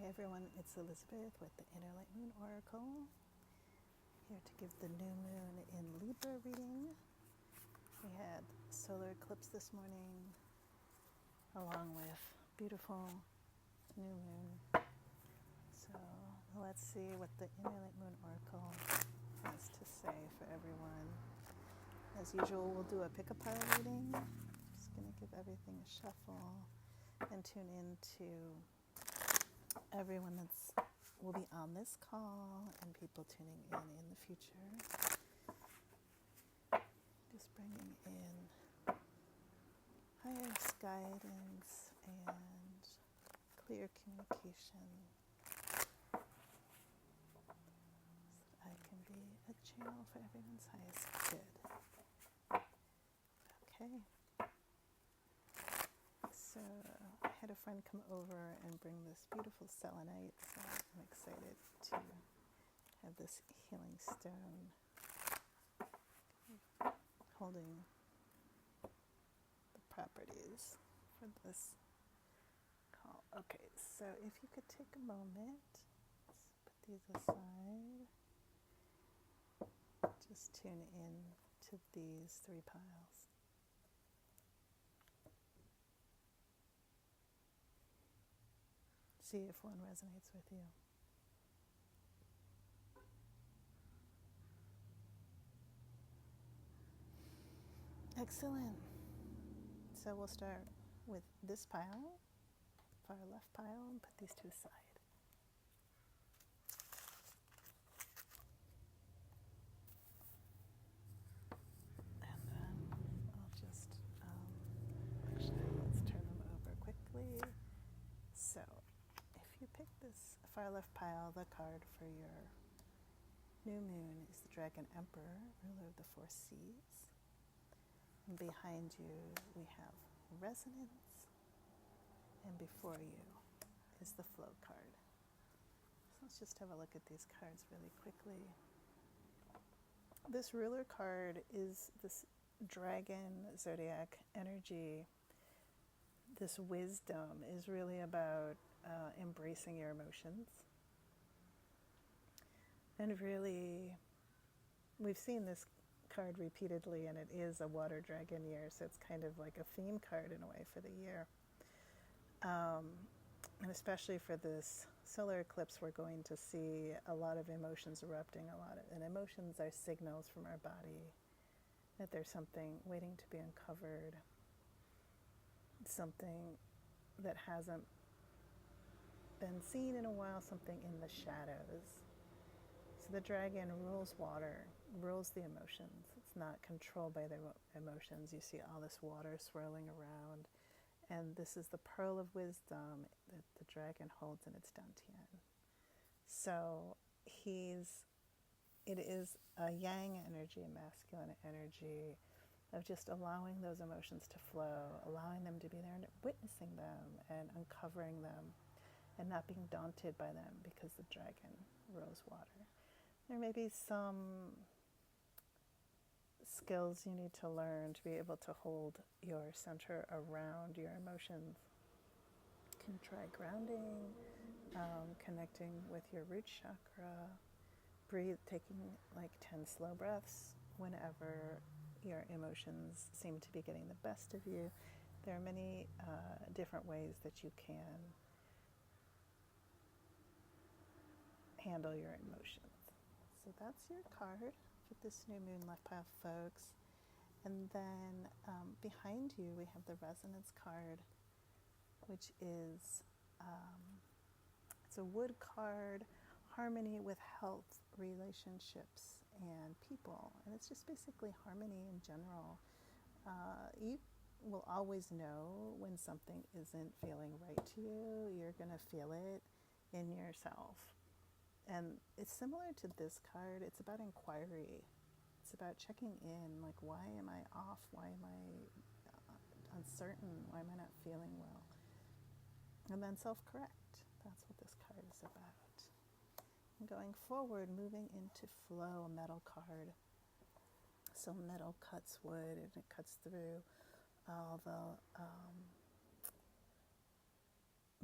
Hey everyone, it's Elizabeth with the Inner Light Moon Oracle, here to give the new moon in Libra reading. We had solar eclipse this morning, along with beautiful new moon. So let's see what the Inner Light Moon Oracle has to say for everyone. As usual, we'll do a pick-a-pile reading. Just going to give everything a shuffle and tune into everyone that's will be on this call and people tuning in the future. Just bringing in highest guidance and clear communication so that I can be a channel for everyone's highest good. Okay. So I had a friend come over and bring this beautiful selenite, so I'm excited to have this healing stone holding the properties for this call. Okay, so if you could take a moment, let's put these aside, just tune in to these three piles. See if one resonates with you. Excellent. So we'll start with this pile, far left pile, and put these two aside. And then I'll just, actually, let's turn them over quickly. So if you pick this far left pile, the card for your new moon is the Dragon Emperor, ruler of the four seas. And behind you we have resonance, and before you is the flow card. So let's just have a look at these cards really quickly. This ruler card is this Dragon Zodiac energy. This wisdom is really about embracing your emotions. And really, we've seen this card repeatedly, and it is a water dragon year, so it's kind of like a theme card in a way for the year. And especially for this solar eclipse, we're going to see a lot of emotions erupting, and emotions are signals from our body that there's something waiting to be uncovered, something that hasn't been seen in a while, something in the shadows. So the dragon rules water, rules the emotions. It's not controlled by the emotions. You see all this water swirling around. And this is the pearl of wisdom that the dragon holds in its dantian. So it is a yang energy, a masculine energy of just allowing those emotions to flow, allowing them to be there and witnessing them and uncovering them and not being daunted by them because the dragon rules water. There may be some skills you need to learn to be able to hold your center around your emotions. You can try grounding, connecting with your root chakra, breathe, taking like 10 slow breaths whenever your emotions seem to be getting the best of you. There are many different ways that you can handle your emotions. So that's your card for this new moon left pile, folks. And then behind you we have the resonance card, which is it's a wood card, harmony with health, relationships, and people. And it's just basically harmony in general. You will always know when something isn't feeling right to you. You're going to feel it in yourself. And it's similar to this card. It's about inquiry. It's about checking in, like, why am I off? Why am I uncertain? Why am I not feeling well? And then self-correct. That's what this card is about. And going forward, moving into flow, a metal card. So metal cuts wood, and it cuts through all the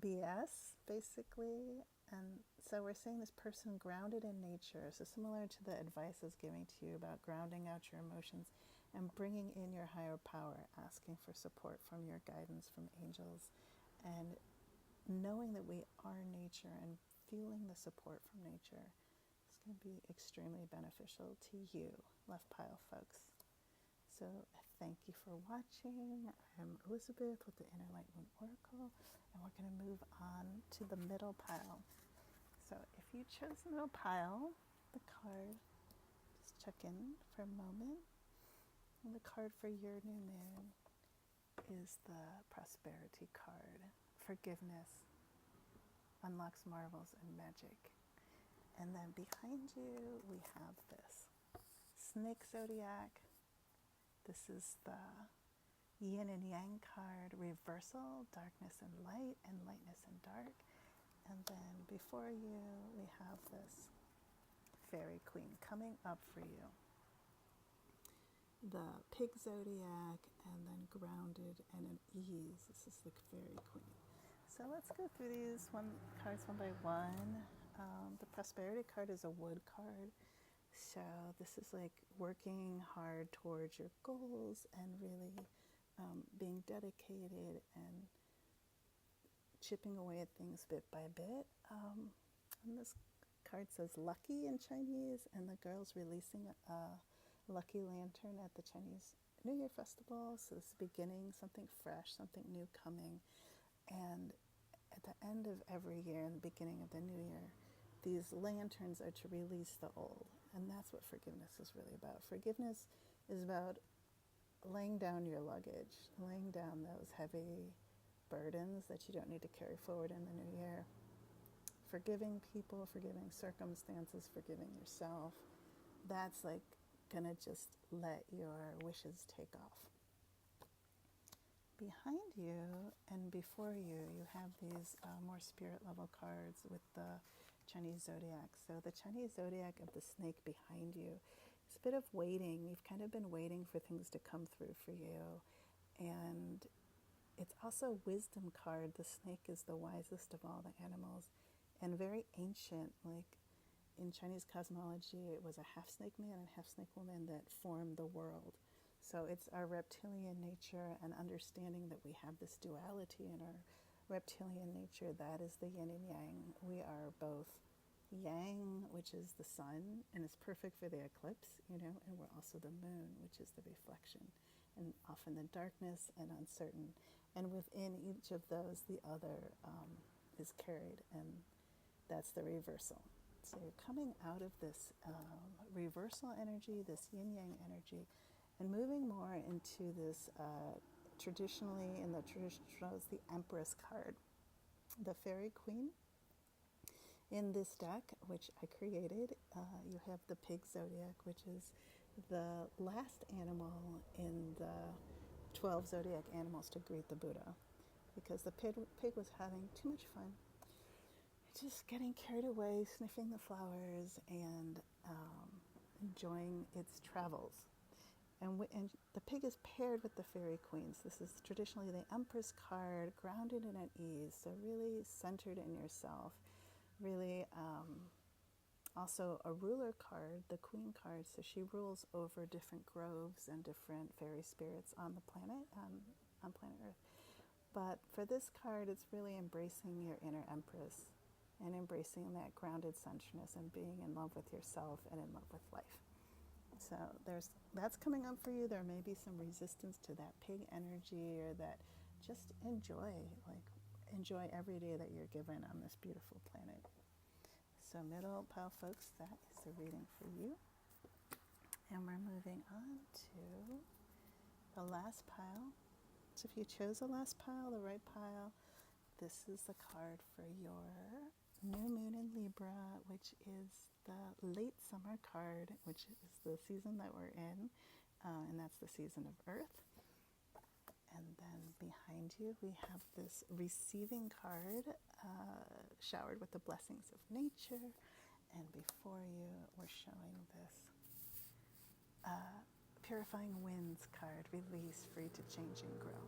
BS, basically. And so we're seeing this person grounded in nature. So similar to the advice I was giving to you about grounding out your emotions and bringing in your higher power, asking for support from your guidance, from angels, and knowing that we are nature and feeling the support from nature is going to be extremely beneficial to you, left pile folks. So thank you for watching. I'm Elizabeth with the Inner Light Moon Oracle, and we're going to move on to the middle pile. So if you chose the middle pile, the card, just check in for a moment. And the card for your new moon is the Prosperity card. Forgiveness unlocks marvels and magic. And then behind you, we have this Snake Zodiac. This is the Yin and Yang card, reversal, darkness and light, and lightness and dark. And then before you, we have this Fairy Queen coming up for you. The Pig Zodiac, and then Grounded and an Ease. This is the Fairy Queen. So let's go through these cards one by one. The Prosperity card is a wood card. So this is like working hard towards your goals and really being dedicated and chipping away at things bit by bit. And this card says lucky in Chinese, and the girl's releasing a lucky lantern at the Chinese New Year festival. So this is beginning, something fresh, something new coming. And at the end of every year and the beginning of the new year, these lanterns are to release the old. And that's what forgiveness is really about. Forgiveness is about laying down your luggage, laying down those heavy burdens that you don't need to carry forward in the new year. Forgiving people, forgiving circumstances, forgiving yourself. That's like gonna just let your wishes take off. Behind you and before you, you have these more spirit level cards with the Chinese Zodiac. So the Chinese Zodiac of the snake behind you, it's a bit of waiting. You've kind of been waiting for things to come through for you. And it's also a wisdom card. The snake is the wisest of all the animals and very ancient. Like in Chinese cosmology, it was a half snake man and half snake woman that formed the world. So it's our reptilian nature and understanding that we have this duality in our reptilian nature. That is the yin and yang. We are both yang, which is the sun, and it's perfect for the eclipse, and we're also the moon, which is the reflection, and often the darkness and uncertain. And within each of those, the other is carried, and that's the reversal. So you're coming out of this reversal energy, this yin-yang energy, and moving more into this traditionally, in the traditional shows, the Empress card, the Fairy Queen. In this deck, which I created, you have the Pig Zodiac, which is the last animal in the 12 zodiac animals to greet the Buddha, because the pig was having too much fun, just getting carried away, sniffing the flowers and enjoying its travels. And the pig is paired with the Fairy Queens. This is traditionally the Empress card, grounded and at ease, so really centered in yourself. Really also a ruler card, the Queen card, so she rules over different groves and different fairy spirits on the planet, on planet Earth. But for this card, it's really embracing your inner Empress and embracing that grounded centeredness and being in love with yourself and in love with life. So that's coming up for you. There may be some resistance to that pig energy, or that just enjoy every day that you're given on this beautiful planet. So middle pile folks, that is the reading for you. And we're moving on to the last pile. So if you chose the last pile, the right pile, this is the card for your new moon in Libra, which is the late summer card, which is the season that we're in, and that's the season of Earth. And then behind you, we have this receiving card, showered with the blessings of nature. And before you, we're showing this Purifying Winds card, release, free to change and grow.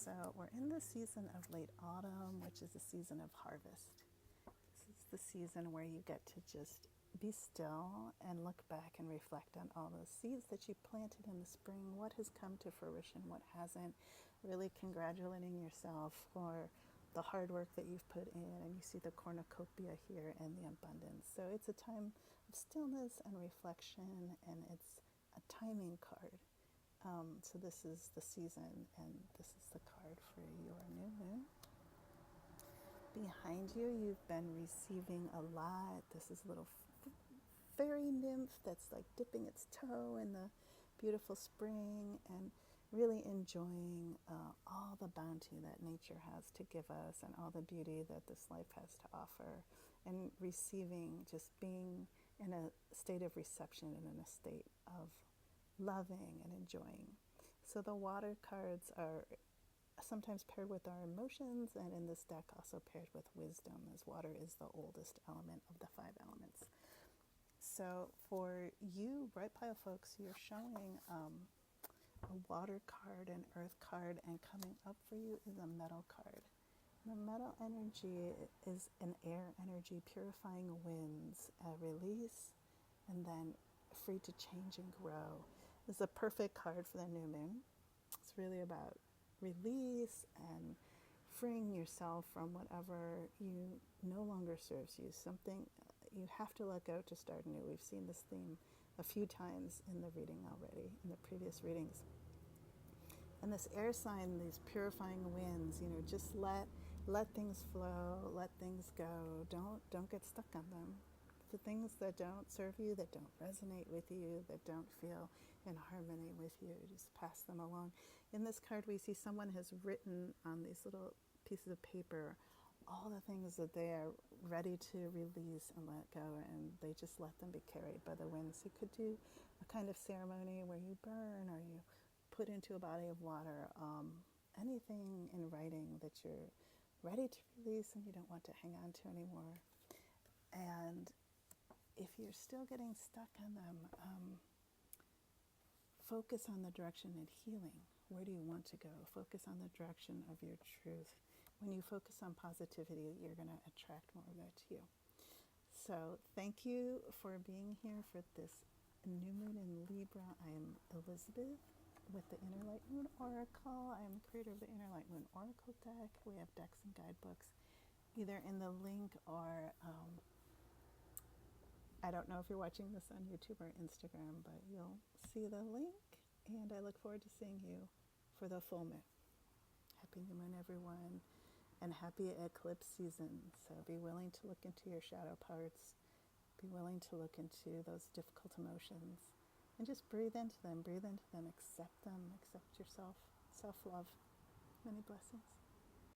So we're in the season of late autumn, which is the season of harvest. This is the season where you get to just be still and look back and reflect on all those seeds that you planted in the spring, what has come to fruition, what hasn't, really congratulating yourself for the hard work that you've put in, and you see the cornucopia here and the abundance. So it's a time of stillness and reflection, and it's a timing card. So this is the season, and this is the card for your new moon. Behind you, you've been receiving a lot. This is a little fairy nymph that's like dipping its toe in the beautiful spring and really enjoying all the bounty that nature has to give us and all the beauty that this life has to offer, and receiving, just being in a state of reception and in a state of loving and enjoying. So the water cards are sometimes paired with our emotions, and in this deck also paired with wisdom, as water is the oldest element of the 5 elements. So for you, bright pile folks, you're showing a water card, an earth card, and coming up for you is a metal card. The metal energy is an air energy, purifying winds, a release, and then free to change and grow. This is a perfect card for the new moon. It's really about release and freeing yourself from whatever you no longer serves you. Something you have to let go to start new. We've seen this theme a few times in the reading already, in the previous readings. And this air sign, these purifying winds, just let things flow, let things go. Don't get stuck on them. The things that don't serve you, that don't resonate with you, that don't feel in harmony with you, just pass them along. In this card, we see someone has written on these little pieces of paper all the things that they are ready to release and let go, and they just let them be carried by the winds. You could do a kind of ceremony where you burn or you put into a body of water anything in writing that you're ready to release and you don't want to hang on to anymore. And if you're still getting stuck on them, focus on the direction and healing. Where do you want to go? Focus on the direction of your truth. When you focus on positivity, you're going to attract more of that to you. So thank you for being here for this new moon in Libra. I am Elizabeth with the Inner Light Moon Oracle. I am the creator of the Inner Light Moon Oracle deck. We have decks and guidebooks either in the link or I don't know if you're watching this on YouTube or Instagram, but you'll see the link, and I look forward to seeing you for the full moon. Happy new moon, everyone, and happy eclipse season. So be willing to look into your shadow parts, be willing to look into those difficult emotions, and just breathe into them, accept yourself, self-love. Many blessings.